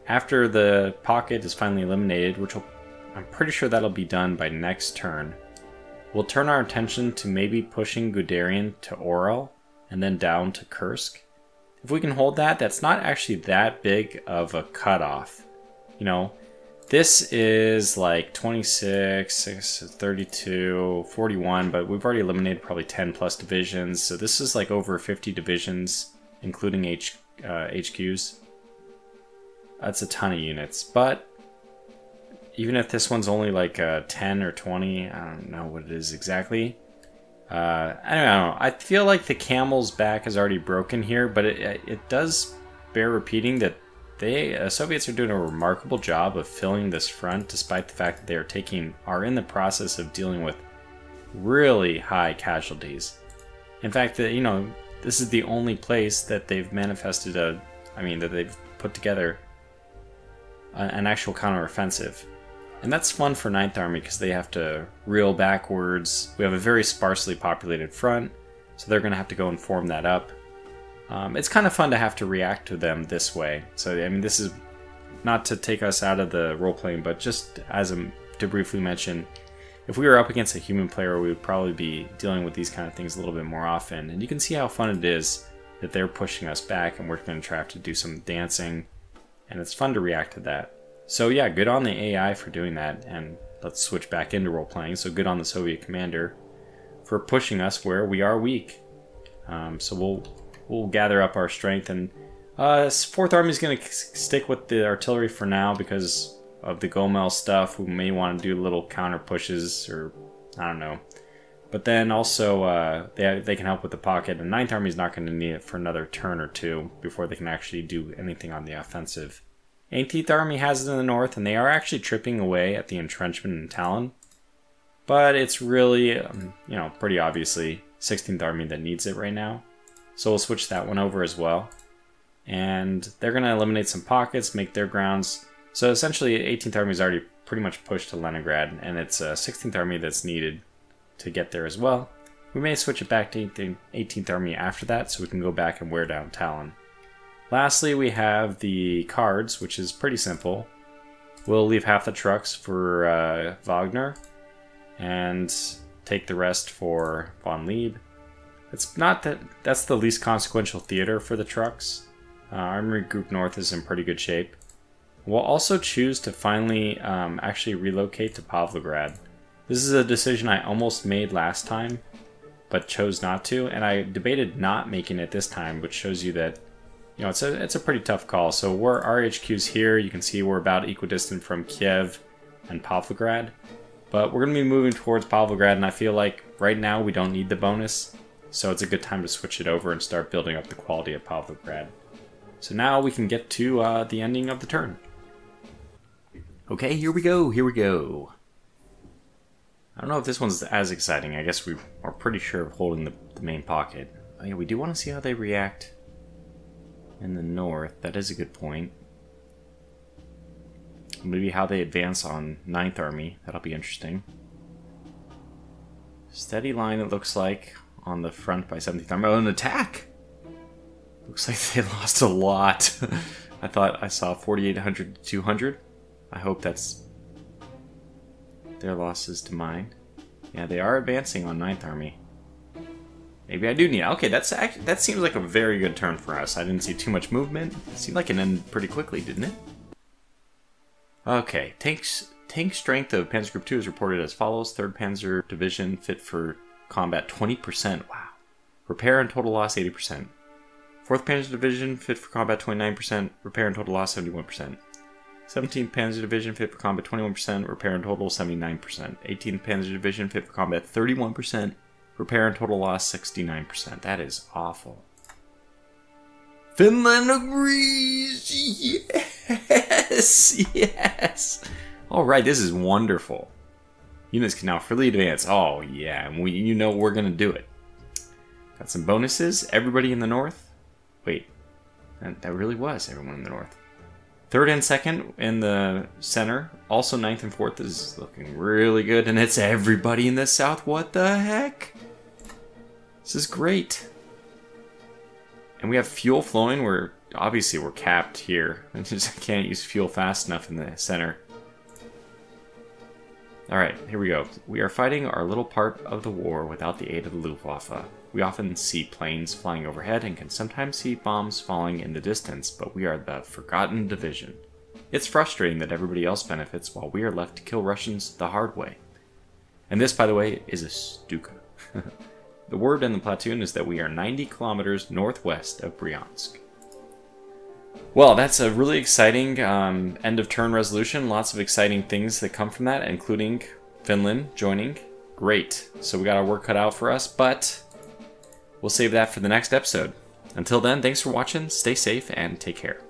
After the pocket is finally eliminated, which I'm pretty sure that'll be done by next turn, we'll turn our attention to maybe pushing Guderian to Orel and then down to Kursk. If we can hold that, that's not actually that big of a cutoff. You know, this is like 26, 32, 41, but we've already eliminated probably 10 plus divisions, so this is like over 50 divisions, including HQs. That's a ton of units, but even if this one's only like 10 or 20, I don't know what it is exactly. I don't know. I feel like the camel's back is already broken here, but it does bear repeating that the Soviets are doing a remarkable job of filling this front, despite the fact that they are in the process of dealing with really high casualties. In fact, this is the only place that they've manifested that they've put together an actual counteroffensive. And that's fun for 9th Army because they have to reel backwards. We have a very sparsely populated front, so they're going to have to go and form that up. It's kind of fun to have to react to them this way. So, I mean, this is not to take us out of the role-playing, but just to briefly mention, if we were up against a human player, we would probably be dealing with these kind of things a little bit more often. And you can see how fun it is that they're pushing us back and we're going to have to do some dancing. And it's fun to react to that. So yeah, good on the AI for doing that. And let's switch back into role-playing. So good on the Soviet commander for pushing us where we are weak. So we'll gather up our strength, and 4th Army is going to stick with the artillery for now because of the Gomel stuff. We may want to do little counter pushes, or I don't know. But then also they can help with the pocket, and 9th Army is not going to need it for another turn or two before they can actually do anything on the offensive. 18th Army has it in the north, and they are actually tripping away at the entrenchment in Talon. But it's really, pretty obviously 16th Army that needs it right now. So we'll switch that one over as well. And they're going to eliminate some pockets, make their grounds. So essentially 18th Army is already pretty much pushed to Leningrad, and it's 16th Army that's needed to get there as well. We may switch it back to 18th Army after that, so we can go back and wear down Talon. Lastly, we have the cards, which is pretty simple. We'll leave half the trucks for Wagner, and take the rest for von Lieb. It's not that's the least consequential theater for the trucks. Armory Group North is in pretty good shape. We'll also choose to finally actually relocate to Pavlograd. This is a decision I almost made last time, but chose not to, and I debated not making it this time, which shows you that it's a pretty tough call. So our HQ's here. You can see we're about equidistant from Kiev and Pavlograd, but we're going to be moving towards Pavlograd, and I feel like right now we don't need the bonus. So it's a good time to switch it over and start building up the quality of Pavlograd. So now we can get to the ending of the turn. Okay, here we go. I don't know if this one's as exciting. I guess we are pretty sure of holding the main pocket. Oh yeah, we do want to see how they react in the north. That is a good point. Maybe how they advance on 9th Army. That'll be interesting. Steady line, it looks like, on the front by 17th Army. Oh, an attack! Looks like they lost a lot. I thought I saw 4,800 to 200. I hope that's their losses to mine. Yeah, they are advancing on 9th Army. Maybe I do need... Okay, that seems like a very good turn for us. I didn't see too much movement. It seemed like it ended pretty quickly, didn't it? Okay, tank strength of Panzer Group 2 is reported as follows. 3rd Panzer Division fit for combat 20%. Wow. Repair and total loss 80%. 4th Panzer Division fit for combat 29%. Repair and total loss 71%. 17th Panzer Division fit for combat 21%. Repair and total 79%. 18th Panzer Division fit for combat 31%. Repair and total loss 69%. That is awful. Finland agrees! Yes! Yes! Alright, this is wonderful. Units can now freely advance. Oh, yeah, and we're gonna do it. Got some bonuses. Everybody in the north. Wait, that really was everyone in the north. 3rd and 2nd in the center. Also 9th and 4th is looking really good. And it's everybody in the south. What the heck? This is great. And we have fuel flowing. Obviously we're capped here. I just can't use fuel fast enough in the center. Alright, here we go. We are fighting our little part of the war without the aid of the Luftwaffe. We often see planes flying overhead and can sometimes see bombs falling in the distance, but we are the forgotten division. It's frustrating that everybody else benefits while we are left to kill Russians the hard way. And this, by the way, is a Stuka. The word in the platoon is that we are 90 kilometers northwest of Bryansk. Well, that's a really exciting end of turn resolution. Lots of exciting things that come from that, including Finland joining. Great. So we got our work cut out for us, but we'll save that for the next episode. Until then, thanks for watching, stay safe, and take care.